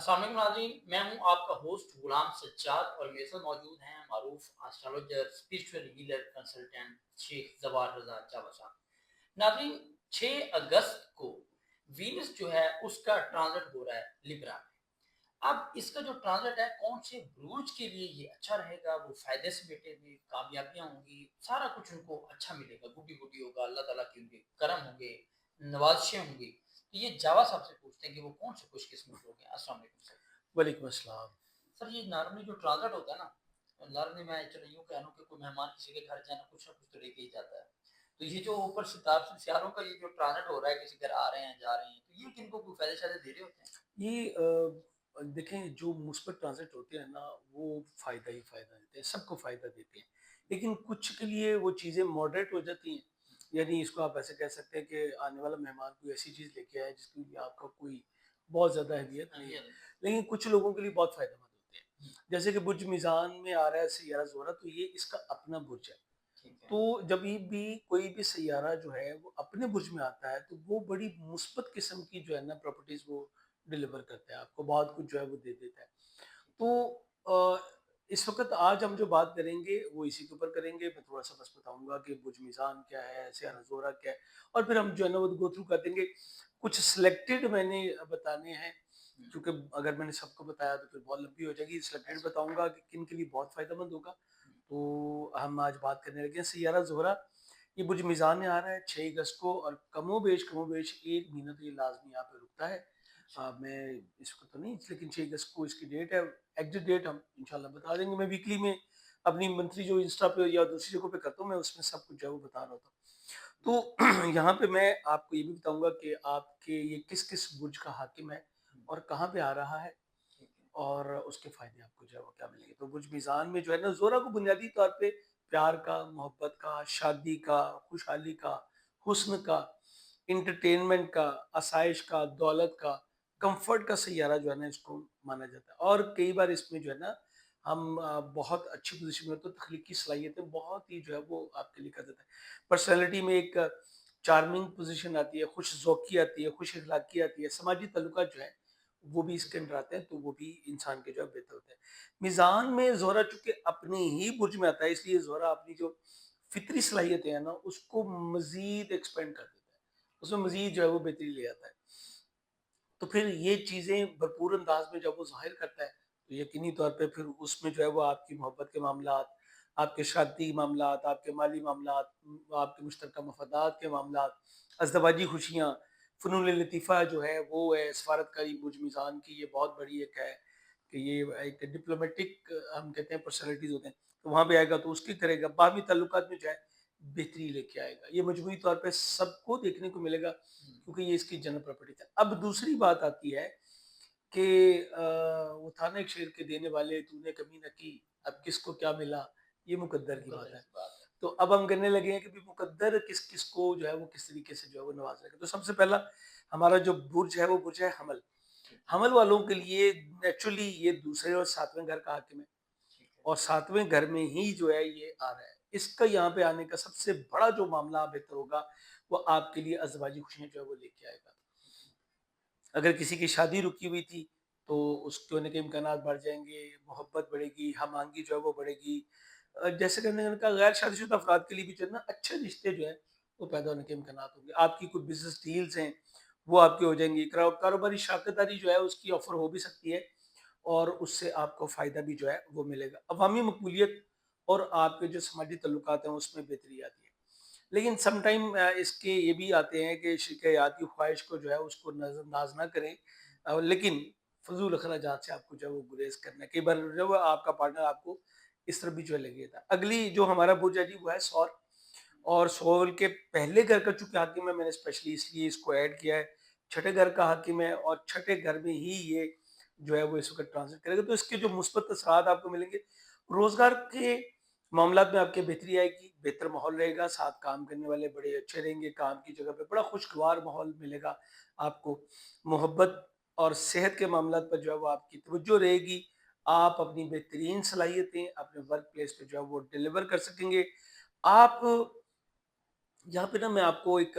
السلام علیکم ناظرین، میں ہوں آپ کا ہوسٹ غلام سجاد اور میرے ساتھ موجود ہیں معروف اسٹرالوجر اسپرچول ہیلر کنسلٹنٹ شیخ زوار رضا چاوا صاحب۔ ناظرین، 6 اگست کو وینس جو ہے اس کا ٹرانزٹ ہو رہا ہے لبرا میں۔ اب اس کا جو ٹرانزٹ ہے کون سے بروج کے لیے یہ اچھا رہے گا، وہ فائدے سے بیٹھے ہوئے کامیابیاں ہوں گی، سارا کچھ ان کو اچھا ملے گا، گڈی گڈی ہوگا، اللہ تعالیٰ کے ان کے کرم ہوں گے، نوازشیں ہوں گی۔ تو یہ جاوا صاحب سے پوچھتے ہیں کہ وہ کون سے خوش قسمت لوگ ہیں۔ السلام علیکم سر۔ وعلیکم السلام۔ سر یہ نارملی جو ٹرانزٹ ہوتا ہے نا، نارملی میں چلو یوں کہہ لوں کہ کوئی مہمان کسی کے گھر جانا کچھ نہ کچھ تو لے کے ہی جاتا ہے، تو یہ جو اوپر سیاروں کا یہ جو ٹرانزٹ ہو رہا ہے، کسی گھر آ رہے ہیں جا رہے ہیں، تو یہ کن کو کوئی فائدے شائدے دے رہے ہوتے ہیں؟ یہ دیکھیں، جو مثبت ٹرانزٹ ہوتے ہیں نا وہ فائدہ ہی فائدہ دیتے ہیں، سب کو فائدہ دیتے ہیں، لیکن کچھ کے لیے وہ چیزیں ماڈریٹ ہو جاتی ہیں۔ یعنی اس کو آپ ایسے کہہ سکتے ہیں کہ آنے والا مہمان کوئی ایسی چیز لے کے آئے جس کے لیے آپ کا کوئی بہت زیادہ اہمیت نہیں ہے، لیکن کچھ لوگوں کے لیے بہت فائدہ مند ہوتے ہیں۔ جیسے کہ برج میزان میں آ رہا ہے سیارہ زہرہ، تو یہ اس کا اپنا برج ہے، تو جب بھی کوئی بھی سیارہ جو ہے وہ اپنے برج میں آتا ہے تو وہ بڑی مثبت قسم کی جو ہے نا پراپرٹیز وہ ڈیلیور کرتا ہے، آپ کو بہت کچھ جو ہے وہ دے دیتا ہے۔ تو اس وقت آج ہم جو بات کریں گے وہ اسی کے اوپر کریں گے۔ میں تھوڑا سا بس بتاؤں گا کہ برج میزان کیا ہے، سیارہ زہرہ کیا ہے، اور پھر ہم جو ہے نا وہ گو تھرو کر دیں گے۔ کچھ سلیکٹڈ میں نے بتانے ہیں، کیونکہ اگر میں نے سب کو بتایا تو پھر بہت لمبی ہو جائے گی۔ سلیکٹڈ بتاؤں گا کہ کن کے لیے بہت فائدہ مند ہوگا۔ تو ہم آج بات کرنے لگے ہیں سیارہ زہرہ۔ یہ برج میزان میں آ رہا ہے 6 اگست کو، اور کم و بیش 1 مہینہ تو یہ لازمی یہاں پہ رکتا ہے۔ میں اس کو تو نہیں، لیکن 6 اگست کو اس کی ڈیٹ ہے، ایگزیکٹ ڈیٹ ہم انشاءاللہ بتا دیں گے۔ میں ویکلی میں اپنی منتری جو انسٹا پہ یا دوسری جگہوں پہ کرتا ہوں، میں اس میں سب کچھ جو ہے وہ بتا رہا ہوتا ہوں۔ تو یہاں پہ میں آپ کو یہ بھی بتاؤں گا کہ آپ کے یہ کس کس برج کا حاکم ہے اور کہاں پہ آ رہا ہے، اور اس کے فائدے آپ کو جو ہے وہ کیا ملیں گے۔ تو برج میزان میں جو ہے نا زہرہ کو بنیادی طور پہ پیار کا، محبت کا، شادی کا، خوشحالی کا، حسن کا، انٹرٹینمنٹ کا، آسائش کا، دولت کا، کمفرٹ کا سیارہ جو ہے نا اس کو مانا جاتا ہے۔ اور کئی بار اس میں جو ہے نا ہم بہت اچھی پوزیشن میں، تو تخلیقی صلاحیتیں بہت ہی جو ہے وہ آپ کے لیے کر دیتا ہے۔ پرسنالٹی میں ایک چارمنگ پوزیشن آتی ہے، خوش ذوقی آتی ہے، خوش اخلاقی آتی ہے، سماجی تعلقات جو ہے وہ بھی اس کے اندر آتے ہیں، تو وہ بھی انسان کے جو ہے بہتر ہوتے ہیں۔ میزان میں زہرہ چونکہ اپنے ہی برج میں آتا ہے، اس لیے زہرہ اپنی جو فطری صلاحیتیں ہیں نا اس کو مزید ایکسپینڈ کر دیتا ہے، اس میں مزید جو ہے وہ بہتری لے آتا ہے۔ تو پھر یہ چیزیں بھرپور انداز میں جب وہ ظاہر کرتا ہے تو یقینی طور پہ پھر اس میں جو ہے وہ آپ کی محبت کے معاملات، آپ کے شادی معاملات، آپ کے مالی معاملات، آپ کے مشترکہ مفادات کے معاملات، ازدواجی خوشیاں، فنون لطیفہ جو ہے وہ ہے۔ سفارتکاری برج میزان کی یہ بہت بڑی ایک ہے کہ یہ ایک ڈپلومیٹک ہم کہتے ہیں پرسنالٹیز ہوتے ہیں، تو وہاں پہ آئے گا تو اس کی کرے گا، باہمی تعلقات میں جو ہے بہتری لے کے آئے گا۔ یہ مجموعی طور پہ سب کو دیکھنے کو ملے گا کیونکہ یہ اس کی جنرل پراپرٹی ہے۔ اب دوسری بات آتی ہے کہ وہ تھا نا ایک شعر کے دینے والے تو نے کمی نہ کی، اب کس کو کیا ملا، یہ مقدر کی بات ہے۔ تو اب ہم کرنے لگے ہیں کہ مقدر کس کس کو جو ہے وہ کس طریقے سے جو ہے وہ نواز رہے گا۔ تو سب سے پہلا ہمارا جو برج ہے وہ برج ہے حمل۔ حمل والوں کے لیے نیچرلی یہ دوسرے اور 7ویں گھر کا حاکم ہے، اور 7ویں گھر میں ہی جو ہے یہ آ رہا ہے۔ اس کا یہاں پہ آنے کا سب سے بڑا جو معاملہ بہتر ہوگا وہ آپ کے لیے ازدواجی خوشیاں جو ہے وہ لے کے آئے گا۔ اگر کسی کی شادی رکی ہوئی تھی تو اس کے ہونے کے امکانات بڑھ جائیں گے، محبت بڑھے گی، ہم آہنگی جو ہے وہ بڑھے گی۔ جیسے کہ میں نے کہا غیر شادی شدہ افراد کے لیے بھی جو ہے نا اچھے رشتے جو ہیں وہ پیدا ہونے کے امکانات ہوں گے۔ آپ کی کوئی بزنس ڈیلز ہیں وہ آپ کی ہو جائیں گی، کاروباری شراکت داری جو ہے اس کی آفر ہو بھی سکتی ہے، اور اس سے آپ کو فائدہ بھی جو ہے وہ ملے گا۔ عوامی مقبولیت اور آپ کے جو سماجی تعلقات ہیں اس میں بہتری آتی ہے، لیکن سم ٹائم اس کے یہ بھی آتے ہیں کہ شکایات کی خواہش کو جو ہے اس کو نظر انداز نہ کریں، لیکن فضول اخراجات سے آپ کو جو ہے وہ گریز کرنا ہے۔ کئی بار جو ہے آپ کا پارٹنر آپ کو اس طرح بھی جو ہے لگے تھا۔ اگلی جو ہمارا برج ہے جی وہ ہے سور، اور سور کے پہلے گھر کا چونکہ حاکم ہے، میں نے اسپیشلی اس لیے اس کو ایڈ کیا ہے، چھٹے گھر کا حاکم ہے، اور چھٹے گھر میں ہی یہ جو ہے وہ اس وقت ٹرانزٹ کرے گا، تو اس کے جو مثبت اثرات آپ کو ملیں گے۔ روزگار کے معاملات میں آپ کے بہتری آئے گی، بہتر ماحول رہے گا، ساتھ کام کرنے والے بڑے اچھے رہیں گے، کام کی جگہ پہ بڑا خوشگوار ماحول ملے گا آپ کو۔ محبت اور صحت کے معاملات پر جو ہے وہ آپ کی توجہ رہے گی، آپ اپنی بہترین صلاحیتیں اپنے ورک پلیس پہ جو ہے وہ ڈیلیور کر سکیں گے۔ آپ یہاں پہ نا میں آپ کو ایک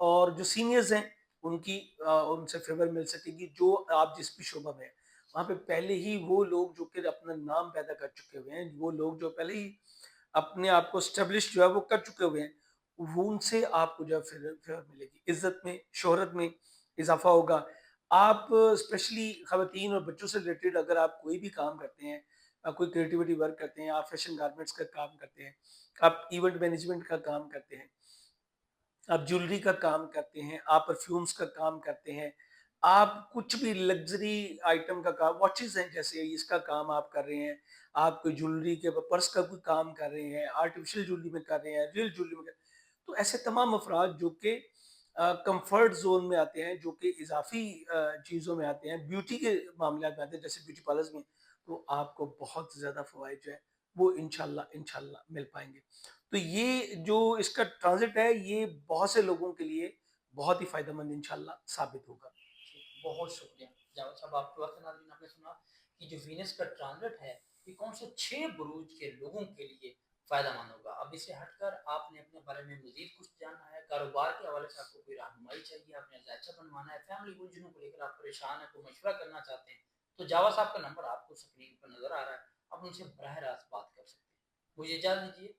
اور جو سینئرز ہیں ان کی ان سے فیور مل سکے گی. جو آپ جس بھی شعبہ میں ہیں وہاں پہ پہلے ہی وہ لوگ جو کہ اپنا نام پیدا کر چکے ہوئے ہیں, وہ لوگ جو پہلے ہی اپنے آپ کو اسٹیبلش جو ہے وہ کر چکے ہوئے ہیں, وہ ان سے آپ کو جو ہے فیور ملے گی, عزت میں شہرت میں اضافہ ہوگا. آپ اسپیشلی خواتین اور بچوں سے ریلیٹڈ اگر آپ کوئی بھی کام کرتے ہیں, آپ کوئی کریٹیوٹی ورک کرتے ہیں, آپ فیشن گارمنٹس کا کام کرتے ہیں, آپ ایونٹ مینجمنٹ کا کام کرتے ہیں, آپ جولری کا کام کرتے ہیں, آپ پرفیومز کا کام کرتے ہیں, آپ کچھ بھی لگژری آئٹم کا کام, واچز ہیں جیسے اس کا کام آپ کر رہے ہیں, آپ کوئی جولری کے پرس کا کوئی کام کر رہے ہیں, آرٹیفیشل جولری میں کر رہے ہیں, ریئل جولری میں کر رہے ہیں, تو ایسے تمام افراد جو کہ کمفرٹ زون میں آتے ہیں, جو کہ اضافی چیزوں میں آتے ہیں, بیوٹی کے معاملات میں آتے ہیں جیسے بیوٹی پارلرز میں, تو آپ کو بہت زیادہ فوائد جو ہے وہ انشاءاللہ مل پائیں گے. تو یہ جو اس کا ٹرانزٹ ہے یہ بہت سے لوگوں کے لیے بہت ہی فائدہ مند انشاءاللہ ثابت ہوگا. بہت شکریہ جاوید صاحب. آپ کے وقت ناظرین آپ نے سنا کہ جو وینس کا ٹرانزٹ ہے یہ کون سے 6 بروج کے لوگوں کے لیے فائدہ مند ہوگا. اب اسے ہٹ کر آپ نے اپنے بارے میں مزید کچھ جاننا ہے, کاروبار کے حوالے سے آپ کو کوئی رہنمائی چاہیے, آپ نے ذائچہ بنوانا ہے, فیملی الجھنوں کو لے کر آپ پریشان ہیں, کوئی مشورہ کرنا چاہتے ہیں, تو جاوید صاحب کا نمبر آپ کو سکرین پر نظر آ رہا ہے, آپ ان سے براہ راست بات کر سکتے ہیں. مجھے اجازت دیجیے,